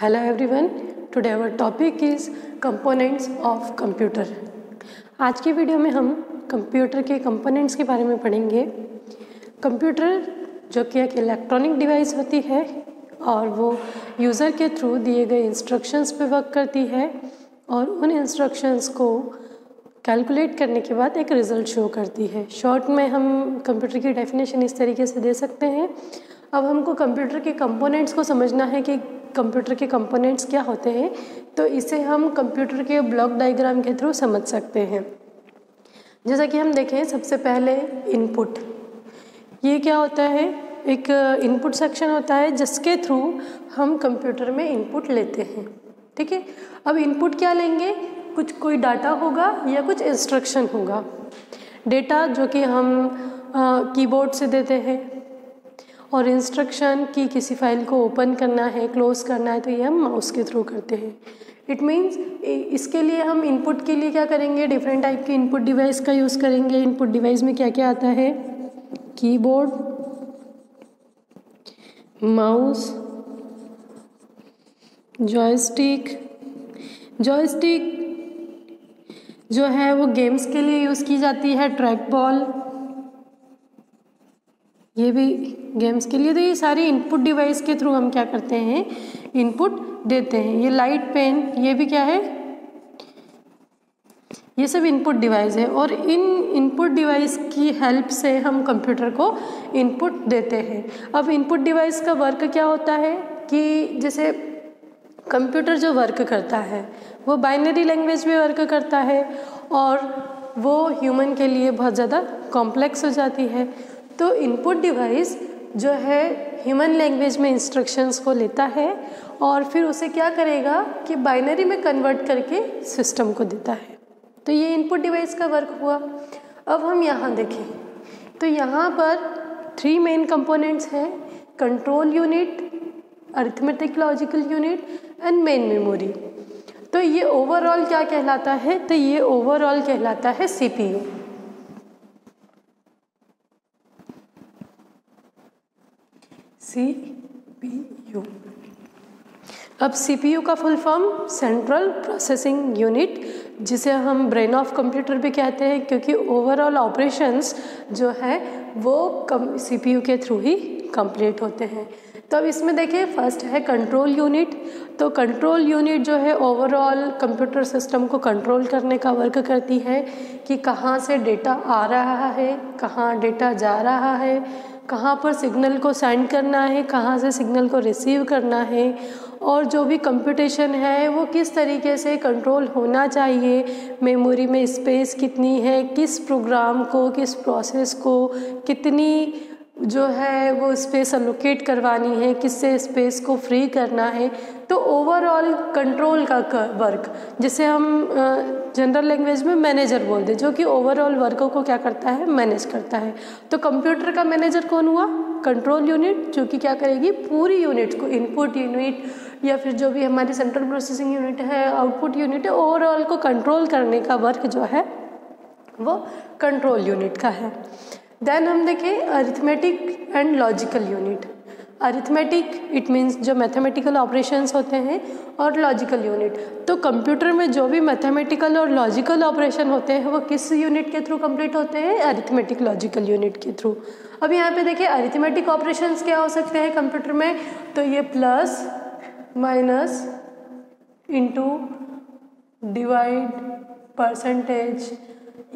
Hello everyone, today our topic is components of computer। आज की video में हम कंप्यूटर के कंपोनेंट्स के बारे में पढ़ेंगे। कंप्यूटर जो कि एक इलेक्ट्रॉनिक डिवाइस होती है और वो यूज़र के थ्रू दिए गए इंस्ट्रक्शंस पे वर्क करती है और उन इंस्ट्रक्शंस को कैलकुलेट करने के बाद एक रिज़ल्ट शो करती है। शॉर्ट में हम कंप्यूटर की डेफिनेशन इस तरीके से दे सकते हैं। अब हमको कंप्यूटर के कंपोनेंट्स को समझना है कि कंप्यूटर के कंपोनेंट्स क्या होते हैं, तो इसे हम कंप्यूटर के ब्लॉक डायग्राम के थ्रू समझ सकते हैं। जैसा कि हम देखें, सबसे पहले इनपुट। ये क्या होता है? एक इनपुट सेक्शन होता है जिसके थ्रू हम कंप्यूटर में इनपुट लेते हैं। ठीक है, अब इनपुट क्या लेंगे? कोई डाटा होगा या कुछ इंस्ट्रक्शन होगा। डेटा जो कि हम कीबोर्ड से देते हैं और इंस्ट्रक्शन की किसी फाइल को ओपन करना है, क्लोज करना है, तो ये हम माउस के थ्रू करते हैं। इट मीन्स इसके लिए हम इनपुट के लिए क्या करेंगे? डिफरेंट टाइप के इनपुट डिवाइस का यूज़ करेंगे। इनपुट डिवाइस में क्या क्या आता है? Keyboard, mouse, joystick. जॉयस्टिक जो है वो गेम्स के लिए यूज़ की जाती है। ट्रैक बॉल, ये भी गेम्स के लिए। तो ये सारी इनपुट डिवाइस के थ्रू हम क्या करते हैं? इनपुट देते हैं। ये लाइट पेन, ये भी क्या है? ये सब इनपुट डिवाइस है और इन इनपुट डिवाइस की हेल्प से हम कंप्यूटर को इनपुट देते हैं। अब इनपुट डिवाइस का वर्क क्या होता है कि जैसे कंप्यूटर जो वर्क करता है वो बाइनरी लैंग्वेज में वर्क करता है और वो ह्यूमन के लिए बहुत ज़्यादा कॉम्प्लेक्स हो जाती है। तो इनपुट डिवाइस जो है ह्यूमन लैंग्वेज में इंस्ट्रक्शंस को लेता है और फिर उसे क्या करेगा कि बाइनरी में कन्वर्ट करके सिस्टम को देता है। तो ये इनपुट डिवाइस का वर्क हुआ। अब हम यहाँ देखें तो यहाँ पर 3 मेन कंपोनेंट्स हैं: control unit, arithmetic logical unit and main memory. तो ये ओवरऑल क्या कहलाता है? तो ये ओवरऑल कहलाता है सीपीयू। सीपीयू। अब सीपीयू का full form central processing unit, जिसे हम ब्रेन ऑफ कंप्यूटर भी कहते हैं, क्योंकि ओवरऑल ऑपरेशंस जो है वो सीपीयू के थ्रू ही कंप्लीट होते हैं। तो अब इसमें देखिए, फर्स्ट है कंट्रोल यूनिट। तो कंट्रोल यूनिट जो है ओवरऑल कंप्यूटर सिस्टम को कंट्रोल करने का वर्क करती है कि कहाँ से डेटा आ रहा है, कहाँ डेटा जा रहा है, कहाँ पर सिग्नल को सेंड करना है, कहाँ से सिग्नल को रिसीव करना है, और जो भी कंप्यूटेशन है वो किस तरीके से कंट्रोल होना चाहिए। मेमोरी में स्पेस कितनी है, किस प्रोग्राम को, किस प्रोसेस को कितनी जो है वो स्पेस अलोकेट करवानी है, किससे स्पेस को फ्री करना है। तो ओवरऑल कंट्रोल का वर्क, जिसे हम जनरल लैंग्वेज में मैनेजर बोलते हैं, जो कि ओवरऑल वर्क को क्या करता है? मैनेज करता है। तो कंप्यूटर का मैनेजर कौन हुआ? कंट्रोल यूनिट, जो कि क्या करेगी? पूरी यूनिट को, इनपुट यूनिट या फिर जो भी हमारी सेंट्रल प्रोसेसिंग यूनिट है, आउटपुट यूनिट है, ओवरऑल को कंट्रोल करने का वर्क जो है वो कंट्रोल यूनिट का है। देन हम देखें arithmetic and logical unit. Arithmetic it means जो मैथमेटिकल ऑपरेशंस होते हैं, और लॉजिकल यूनिट, तो कंप्यूटर में जो भी मैथमेटिकल और लॉजिकल ऑपरेशन होते हैं वो किस यूनिट के थ्रू कंप्लीट होते हैं? अरिथमेटिक लॉजिकल यूनिट के थ्रू। अब यहाँ पे देखिए अरिथमेटिक ऑपरेशंस क्या हो सकते हैं कंप्यूटर में? तो ये plus, minus, into, divide, percentage,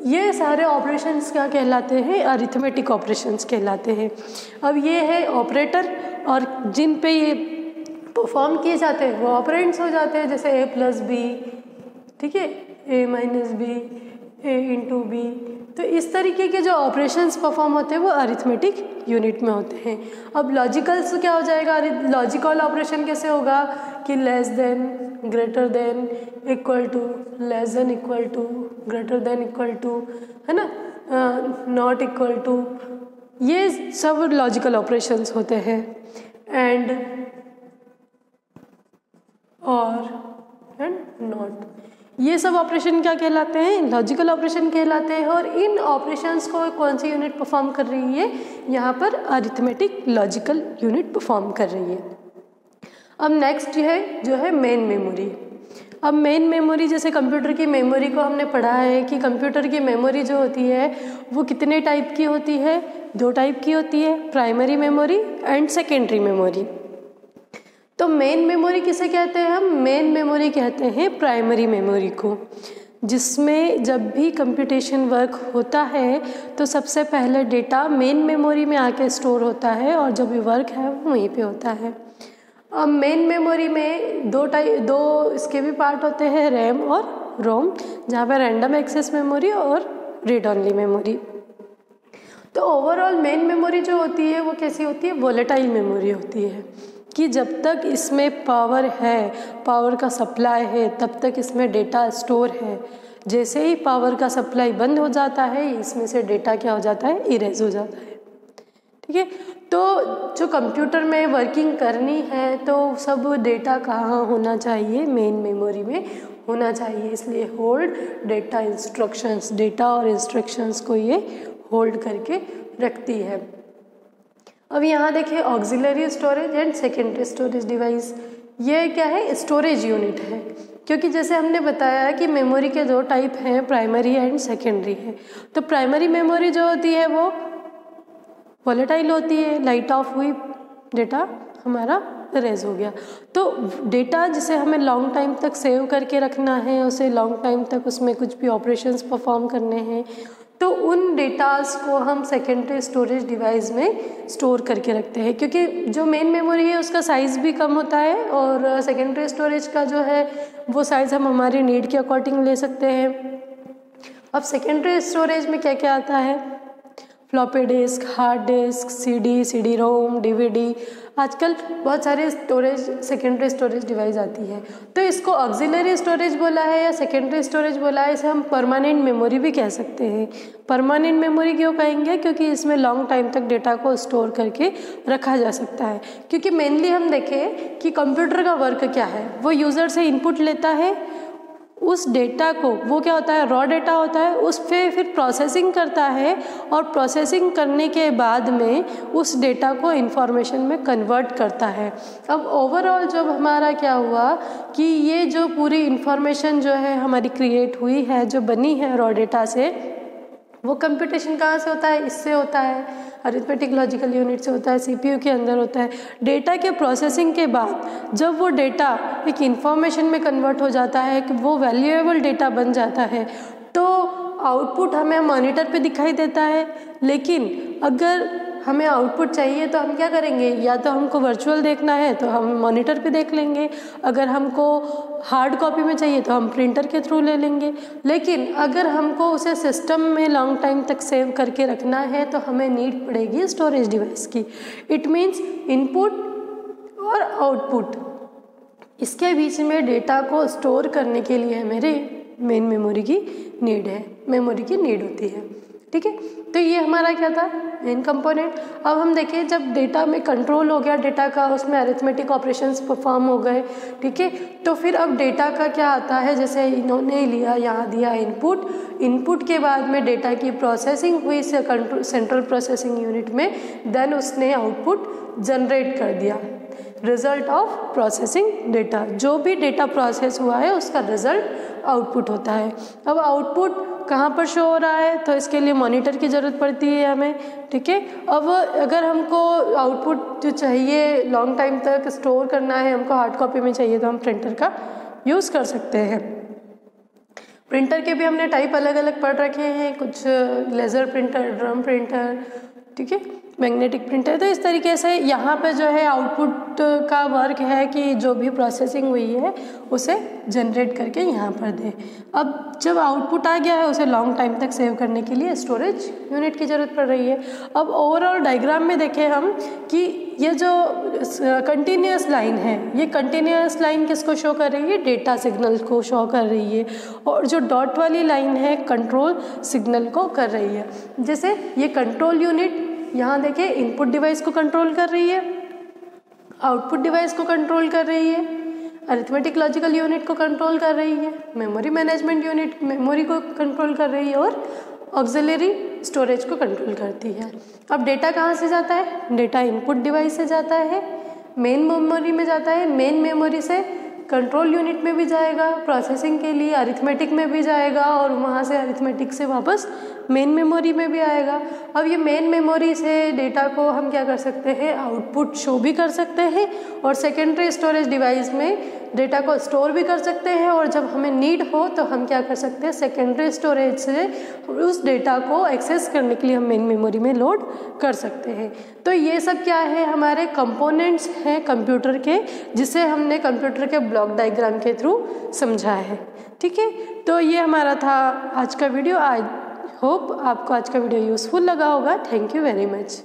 ये सारे ऑपरेशंस क्या कहलाते हैं? अरिथमेटिक ऑपरेशंस कहलाते हैं। अब ये है ऑपरेटर, और जिन पे ये परफॉर्म किए जाते हैं वो ऑपरेंड्स हो जाते हैं, जैसे a प्लस बी, ठीक है, a minus B, a into B. तो इस तरीके के जो ऑपरेशंस परफॉर्म होते हैं वो अरिथमेटिक यूनिट में होते हैं। अब लॉजिकल से क्या हो जाएगा? लॉजिकल ऑपरेशन कैसे होगा कि less than, greater than, equal to, less than equal to, greater than equal to, है ना, नॉट इक्वल टू, ये सब लॉजिकल ऑपरेशंस होते हैं। एंड, और, एंड नॉट, ये सब ऑपरेशन क्या कहलाते हैं? लॉजिकल ऑपरेशन कहलाते हैं। और इन ऑपरेशंस को कौन सी यूनिट परफॉर्म कर रही है? यहाँ पर अरिथमेटिक लॉजिकल यूनिट परफॉर्म कर रही है। अब नेक्स्ट है जो है मेन मेमोरी। अब मेन मेमोरी, जैसे कंप्यूटर की मेमोरी को हमने पढ़ा है कि कंप्यूटर की मेमोरी जो होती है वो कितने टाइप की होती है, 2 टाइप की होती है, primary memory and secondary memory. तो मेन मेमोरी किसे कहते हैं हम? मेन मेमोरी कहते हैं प्राइमरी मेमोरी को, जिसमें जब भी कंप्यूटेशन वर्क होता है तो सबसे पहले डेटा मेन मेमोरी में आके स्टोर होता है और जो भी वर्क है वो वहीं पे होता है। अब मेन मेमोरी में दो इसके भी पार्ट होते हैं, रैम और रोम, जहाँ पे रैंडम एक्सेस मेमोरी और रीड ओनली मेमोरी। तो ओवरऑल मेन मेमोरी जो होती है वो कैसी होती है? वोलेटाइल मेमोरी होती है कि जब तक इसमें पावर है, पावर का सप्लाई है, तब तक इसमें डेटा स्टोर है। जैसे ही पावर का सप्लाई बंद हो जाता है, इसमें से डेटा क्या हो जाता है? इरेज हो जाता है। ठीक है, तो जो कंप्यूटर में वर्किंग करनी है तो सब डेटा कहाँ होना चाहिए? मेन मेमोरी में होना चाहिए। इसलिए होल्ड डेटा इंस्ट्रक्शंस, डेटा और इंस्ट्रक्शंस को ये होल्ड करके रखती है। अब यहाँ देखिए auxiliary storage and secondary storage device, ये क्या है? स्टोरेज यूनिट है। क्योंकि जैसे हमने बताया कि मेमोरी के 2 टाइप हैं, प्राइमरी एंड सेकेंडरी है। तो प्राइमरी मेमोरी जो होती है वो वोलेटाइल होती है, लाइट ऑफ हुई डेटा हमारा इरेज हो गया। तो डेटा जिसे हमें लॉन्ग टाइम तक सेव करके रखना है, उसे लॉन्ग टाइम तक उसमें कुछ भी ऑपरेशंस परफॉर्म करने हैं, तो उन डेटास को हम सेकेंडरी स्टोरेज डिवाइस में स्टोर करके रखते हैं। क्योंकि जो मेन मेमोरी है उसका साइज़ भी कम होता है और सेकेंडरी स्टोरेज का जो है वो साइज़ हम हमारी नीड के अकॉर्डिंग ले सकते हैं। अब सेकेंडरी स्टोरेज में क्या क्या आता है? Floppy disk, hard disk, CD रोम, DVD, आजकल बहुत सारे स्टोरेज सेकेंडरी स्टोरेज डिवाइस आती है। तो इसको ऑक्सिलरी स्टोरेज बोला है या सेकेंडरी स्टोरेज बोला है, इसे हम परमानेंट मेमोरी भी कह सकते हैं। परमानेंट मेमोरी क्यों कहेंगे? क्योंकि इसमें लॉन्ग टाइम तक डेटा को स्टोर करके रखा जा सकता है। क्योंकि मेनली हम देखें कि कंप्यूटर का वर्क क्या है, वो यूज़र से इनपुट लेता है, उस डेटा को, वो क्या होता है? रॉ डेटा होता है, उस पर फिर प्रोसेसिंग करता है और प्रोसेसिंग करने के बाद में उस डेटा को इंफॉर्मेशन में कन्वर्ट करता है। अब ओवरऑल जब हमारा क्या हुआ कि ये जो पूरी इंफॉर्मेशन जो है हमारी क्रिएट हुई है, जो बनी है रॉ डेटा से, वो कंप्यूटेशन कहाँ से होता है? इससे होता है, अरिथमेटिक लॉजिकल यूनिट से होता है, CPU के अंदर होता है। डेटा के प्रोसेसिंग के बाद जब वो डेटा एक इंफॉर्मेशन में कन्वर्ट हो जाता है, कि वो वैल्यूएबल डेटा बन जाता है, तो आउटपुट हमें मॉनिटर पे दिखाई देता है। लेकिन अगर हमें आउटपुट चाहिए तो हम क्या करेंगे? या तो हमको वर्चुअल देखना है तो हम मॉनिटर पे देख लेंगे, अगर हमको हार्ड कॉपी में चाहिए तो हम प्रिंटर के थ्रू ले लेंगे। लेकिन अगर हमको उसे सिस्टम में लॉन्ग टाइम तक सेव करके रखना है तो हमें नीड पड़ेगी स्टोरेज डिवाइस की। इट मीन्स इनपुट और आउटपुट, इसके बीच में डेटा को स्टोर करने के लिए मेरे मेन मेमोरी की नीड है, मेमोरी की नीड होती है। ठीक है, तो ये हमारा क्या था? Main component. अब हम देखें जब डेटा में कंट्रोल हो गया डेटा का, उसमें अरिथमेटिक ऑपरेशंस परफॉर्म हो गए, ठीक है, तो फिर अब डेटा का क्या आता है? जैसे इन्होंने लिया, यहाँ दिया इनपुट, इनपुट के बाद में डेटा की प्रोसेसिंग हुई सेंट्रल प्रोसेसिंग यूनिट में, देन उसने आउटपुट जनरेट कर दिया, रिजल्ट ऑफ प्रोसेसिंग डेटा। जो भी डेटा प्रोसेस हुआ है उसका रिजल्ट आउटपुट होता है। अब आउटपुट कहाँ पर शो हो रहा है? तो इसके लिए मॉनिटर की ज़रूरत पड़ती है हमें। ठीक है, अब अगर हमको आउटपुट जो चाहिए लॉन्ग टाइम तक स्टोर करना है, हमको हार्ड कॉपी में चाहिए, तो हम प्रिंटर का यूज़ कर सकते हैं। प्रिंटर के भी हमने टाइप अलग अलग पढ़ रखे हैं, कुछ लेज़र प्रिंटर, ड्रम प्रिंटर, ठीक है, मैग्नेटिक प्रिंटर। तो इस तरीके से यहाँ पे जो है आउटपुट का वर्क है कि जो भी प्रोसेसिंग हुई है उसे जनरेट करके यहाँ पर दे। अब जब आउटपुट आ गया है, उसे लॉन्ग टाइम तक सेव करने के लिए स्टोरेज यूनिट की ज़रूरत पड़ रही है। अब ओवरऑल डायग्राम में देखें हम कि ये जो कंटिन्यूस लाइन है, ये कंटिन्यूस लाइन किसको शो कर रही है? डेटा सिग्नल को शो कर रही है। और जो डॉट वाली लाइन है कंट्रोल सिग्नल को कर रही है। जैसे ये कंट्रोल यूनिट यहाँ देखिए इनपुट डिवाइस को कंट्रोल कर रही है, आउटपुट डिवाइस को कंट्रोल कर रही है, अरिथमेटिक लॉजिकल यूनिट को कंट्रोल कर रही है, मेमोरी मैनेजमेंट यूनिट मेमोरी को कंट्रोल कर रही है, और ऑक्सिलरी स्टोरेज को कंट्रोल करती है। अब डेटा कहाँ से जाता है? डेटा इनपुट डिवाइस से जाता है, मेन मेमोरी में जाता है, मेन मेमोरी से कंट्रोल यूनिट में भी जाएगा, प्रोसेसिंग के लिए अरिथमेटिक में भी जाएगा और वहाँ से अरिथमेटिक से वापस मेन मेमोरी में भी आएगा। अब ये मेन मेमोरी से डेटा को हम क्या कर सकते हैं, आउटपुट शो भी कर सकते हैं और सेकेंडरी स्टोरेज डिवाइस में डेटा को स्टोर भी कर सकते हैं और जब हमें नीड हो तो हम क्या कर सकते हैं, सेकेंडरी स्टोरेज से उस डेटा को एक्सेस करने के लिए हम मेन मेमोरी में लोड कर सकते हैं। तो ये सब क्या है, हमारे कंपोनेंट्स हैं कंप्यूटर के, जिसे हमने कंप्यूटर के ब्लॉक डायग्राम के थ्रू समझा है। ठीक है, तो ये हमारा था आज का वीडियो। आई होप आपको आज का वीडियो यूज़फुल लगा होगा। Thank you very much.